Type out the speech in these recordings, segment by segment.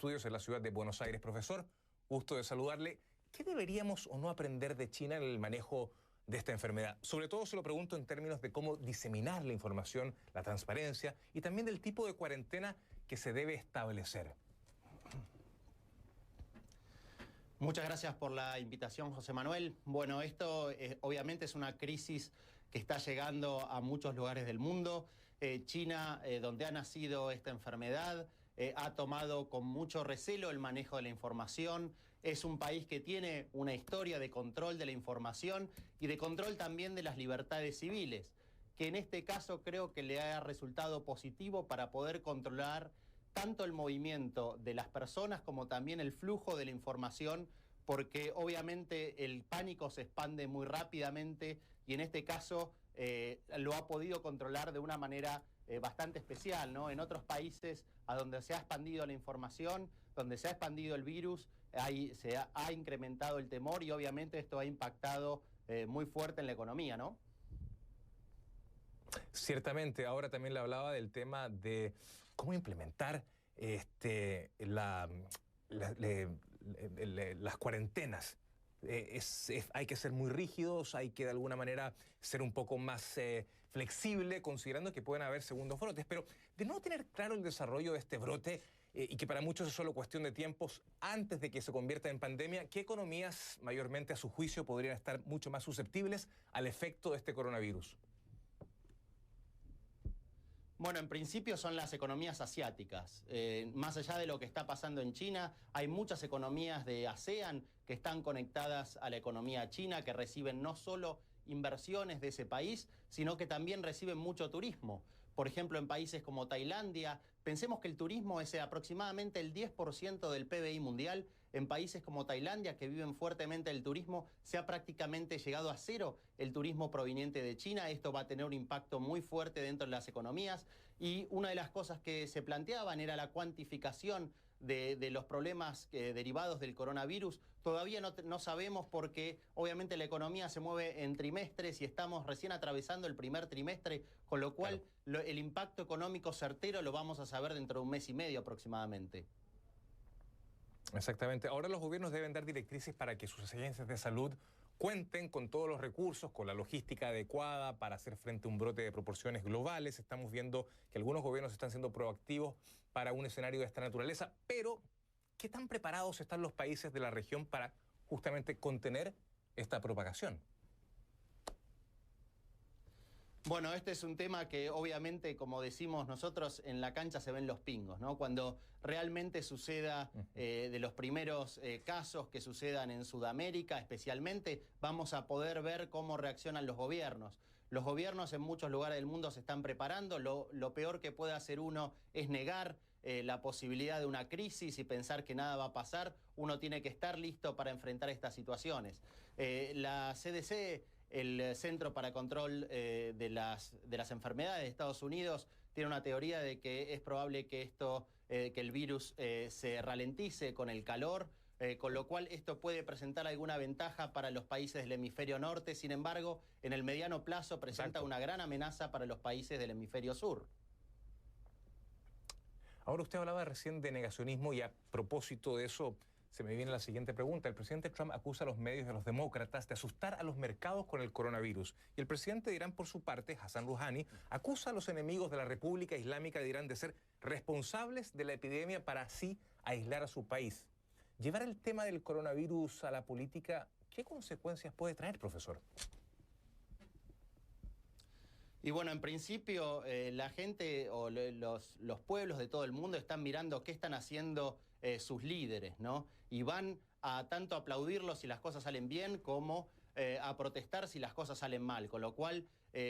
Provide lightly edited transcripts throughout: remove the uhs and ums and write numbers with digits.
estudios en la ciudad de Buenos Aires. Profesor, gusto de saludarle. ¿Qué deberíamos o no aprender de China en el manejo de esta enfermedad? Sobre todo se lo pregunto en términos de cómo diseminar la información, la transparencia y también del tipo de cuarentena que se debe establecer. Muchas gracias por la invitación, José Manuel. Bueno, esto obviamente es una crisis que está llegando a muchos lugares del mundo. China, donde ha nacido esta enfermedad, ha tomado con mucho recelo el manejo de la información. Es un país que tiene una historia de control de la información y de control también de las libertades civiles, que en este caso creo que le ha resultado positivo para poder controlar tanto el movimiento de las personas como también el flujo de la información, porque obviamente el pánico se expande muy rápidamente y en este caso lo ha podido controlar de una manera bastante especial, ¿no? En otros países a donde se ha expandido la información, donde se ha expandido el virus, se ha incrementado el temor y obviamente esto ha impactado muy fuerte en la economía, ¿no? Ciertamente, ahora también le hablaba del tema de cómo implementar las cuarentenas. Hay que ser muy rígidos, hay que de alguna manera ser un poco más flexible, considerando que pueden haber segundos brotes. Pero de no tener claro el desarrollo de este brote, y que para muchos es solo cuestión de tiempos antes de que se convierta en pandemia, ¿qué economías mayormente a su juicio podrían estar mucho más susceptibles al efecto de este coronavirus? Bueno, en principio son las economías asiáticas. Más allá de lo que está pasando en China, hay muchas economías de ASEAN que están conectadas a la economía china, que reciben no solo inversiones de ese país, sino que también reciben mucho turismo. Por ejemplo, en países como Tailandia, pensemos que el turismo es aproximadamente el 10% del PBI mundial. En países como Tailandia, que viven fuertemente del turismo, se ha prácticamente llegado a cero el turismo proveniente de China. Esto va a tener un impacto muy fuerte dentro de las economías. Y una de las cosas que se planteaban era la cuantificación de los problemas derivados del coronavirus. Todavía no sabemos porque obviamente la economía se mueve en trimestres y estamos recién atravesando el primer trimestre, con lo cual el impacto económico certero lo vamos a saber dentro de un mes y medio aproximadamente. Exactamente. Ahora los gobiernos deben dar directrices para que sus agencias de salud cuenten con todos los recursos, con la logística adecuada para hacer frente a un brote de proporciones globales. Estamos viendo que algunos gobiernos están siendo proactivos para un escenario de esta naturaleza, pero ¿qué tan preparados están los países de la región para justamente contener esta propagación? Bueno, este es un tema que obviamente, como decimos nosotros, en la cancha se ven los pingos, ¿no? Cuando realmente suceda de los primeros casos que sucedan en Sudamérica especialmente, vamos a poder ver cómo reaccionan los gobiernos. Los gobiernos en muchos lugares del mundo se están preparando. Lo peor que puede hacer uno es negar la posibilidad de una crisis y pensar que nada va a pasar. Uno tiene que estar listo para enfrentar estas situaciones. La CDC, el Centro para Control de las Enfermedades de Estados Unidos, tiene una teoría de que es probable que que el virus se ralentice con el calor, con lo cual esto puede presentar alguna ventaja para los países del hemisferio norte. Sin embargo, en el mediano plazo presenta una gran amenaza para los países del hemisferio sur. Ahora usted hablaba recién de negacionismo y a propósito de eso se me viene la siguiente pregunta. El presidente Trump acusa a los medios de los demócratas de asustar a los mercados con el coronavirus. Y el presidente de Irán, por su parte, Hassan Rouhani, acusa a los enemigos de la República Islámica de Irán de ser responsables de la epidemia para así aislar a su país. Llevar el tema del coronavirus a la política, ¿qué consecuencias puede traer, profesor? Y bueno, en principio la gente o los pueblos de todo el mundo están mirando qué están haciendo sus líderes, ¿no? Y van a tanto aplaudirlos si las cosas salen bien como a protestar si las cosas salen mal, con lo cual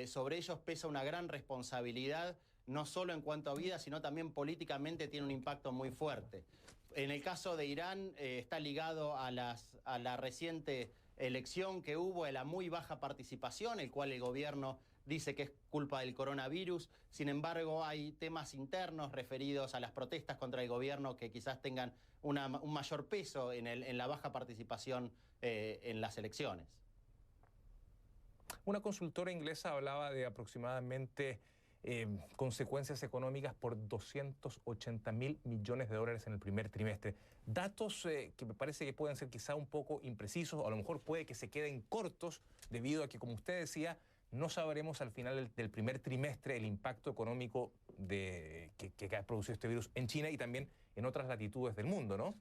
sobre ellos pesa una gran responsabilidad, no solo en cuanto a vida, sino también políticamente tiene un impacto muy fuerte. En el caso de Irán está ligado a la reciente elección que hubo, de la muy baja participación, el cual el gobierno dice que es culpa del coronavirus. Sin embargo, hay temas internos referidos a las protestas contra el gobierno que quizás tengan un mayor peso en la baja participación en las elecciones. Una consultora inglesa hablaba de aproximadamente consecuencias económicas por 280.000 millones de dólares en el primer trimestre. Datos que me parece que pueden ser quizá un poco imprecisos, o a lo mejor puede que se queden cortos debido a que, como usted decía, no sabremos al final del primer trimestre el impacto económico que ha producido este virus en China y también en otras latitudes del mundo, ¿no?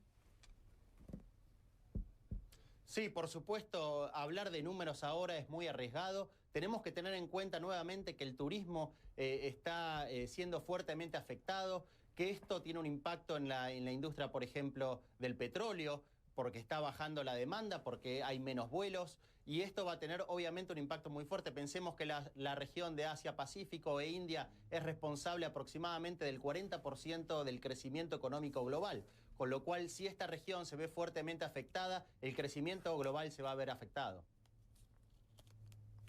Sí, por supuesto, hablar de números ahora es muy arriesgado. Tenemos que tener en cuenta nuevamente que el turismo está siendo fuertemente afectado, que esto tiene un impacto en la industria, por ejemplo, del petróleo, porque está bajando la demanda, porque hay menos vuelos, y esto va a tener obviamente un impacto muy fuerte. Pensemos que la región de Asia-Pacífico e India es responsable aproximadamente del 40% del crecimiento económico global. Con lo cual, si esta región se ve fuertemente afectada, el crecimiento global se va a ver afectado.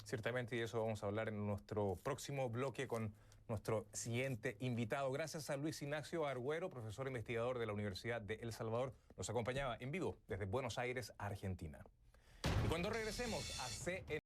Ciertamente, y de eso vamos a hablar en nuestro próximo bloque con nuestro siguiente invitado. Gracias a Luis Ignacio Argüero, profesor investigador de la Universidad de El Salvador. Nos acompañaba en vivo desde Buenos Aires, Argentina. Y cuando regresemos a CN